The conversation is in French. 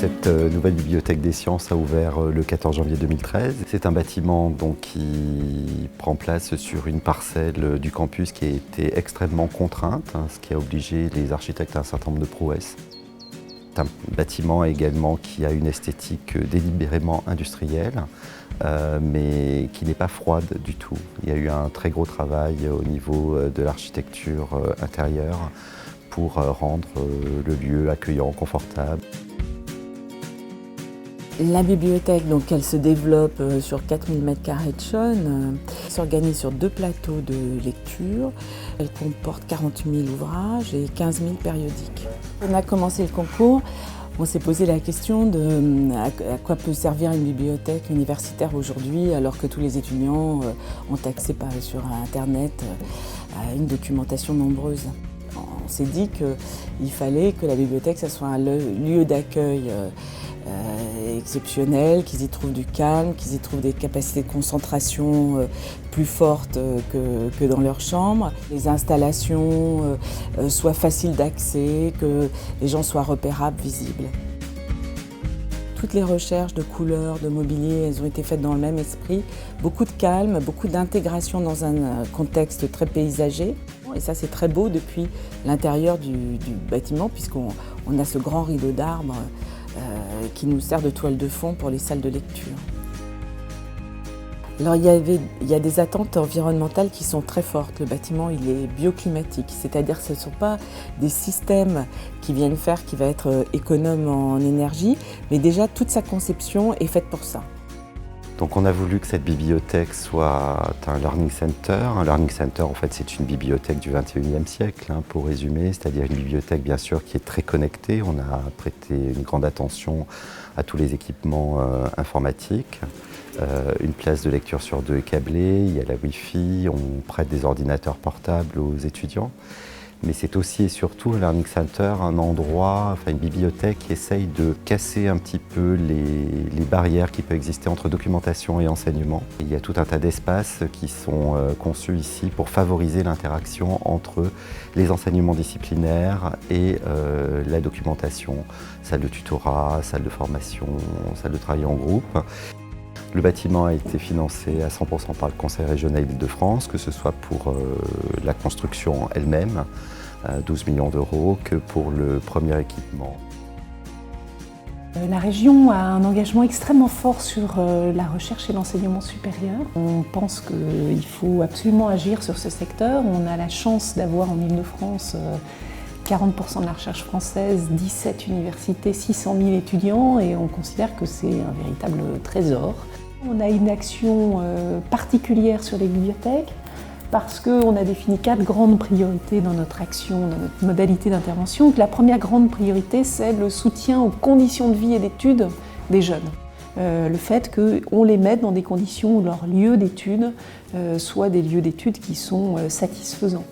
Cette nouvelle bibliothèque des sciences a ouvert le 14 janvier 2013. C'est un bâtiment qui prend place sur une parcelle du campus qui a été extrêmement contrainte, ce qui a obligé les architectes à un certain nombre de prouesses. C'est un bâtiment également qui a une esthétique délibérément industrielle, mais qui n'est pas froide du tout. Il y a eu un très gros travail au niveau de l'architecture intérieure pour rendre le lieu accueillant, confortable. La bibliothèque, donc, elle se développe sur 4000 m² de chaune, s'organise sur 2 plateaux de lecture. Elle comporte 40 000 ouvrages et 15 000 périodiques. On a commencé le concours, on s'est posé la question de à quoi peut servir une bibliothèque universitaire aujourd'hui alors que tous les étudiants ont accès sur Internet à une documentation nombreuse. On s'est dit qu'il fallait que la bibliothèque ça soit un lieu d'accueil exceptionnel, qu'ils y trouvent du calme, qu'ils y trouvent des capacités de concentration plus fortes que dans leur chambre. Les installations soient faciles d'accès, que les gens soient repérables, visibles. Toutes les recherches de couleurs, de mobilier, elles ont été faites dans le même esprit. Beaucoup de calme, beaucoup d'intégration dans un contexte très paysager. Et ça, c'est très beau depuis l'intérieur du bâtiment, puisqu'on a ce grand rideau d'arbres qui nous sert de toile de fond pour les salles de lecture. Alors, il y a des attentes environnementales qui sont très fortes. Le bâtiment, il est bioclimatique, c'est-à-dire que ce ne sont pas des systèmes qui viennent faire qui va être économe en énergie, mais déjà toute sa conception est faite pour ça. Donc on a voulu que cette bibliothèque soit un learning center. Un learning center, en fait, c'est une bibliothèque du XXIe siècle, pour résumer, c'est-à-dire une bibliothèque, bien sûr, qui est très connectée. On a prêté une grande attention à tous les équipements informatiques. Une place de lecture sur 2 est câblée, il y a la Wi-Fi, on prête des ordinateurs portables aux étudiants. Mais c'est aussi et surtout un learning center, un endroit, une bibliothèque qui essaye de casser un petit peu les barrières qui peuvent exister entre documentation et enseignement. Il y a tout un tas d'espaces qui sont conçus ici pour favoriser l'interaction entre les enseignements disciplinaires et la documentation, salle de tutorat, salle de formation, salle de travail en groupe. Le bâtiment a été financé à 100% par le Conseil régional d'Île-de-France, que ce soit pour la construction elle-même, 12 millions d'euros, que pour le premier équipement. La région a un engagement extrêmement fort sur la recherche et l'enseignement supérieur. On pense qu'il faut absolument agir sur ce secteur. On a la chance d'avoir en Île-de-France 40% de la recherche française, 17 universités, 600 000 étudiants et on considère que c'est un véritable trésor. On a une action particulière sur les bibliothèques parce qu'on a défini 4 grandes priorités dans notre action, dans notre modalité d'intervention. La première grande priorité, c'est le soutien aux conditions de vie et d'études des jeunes. Le fait qu'on les mette dans des conditions où leurs lieux d'études soient des lieux d'études qui sont satisfaisants.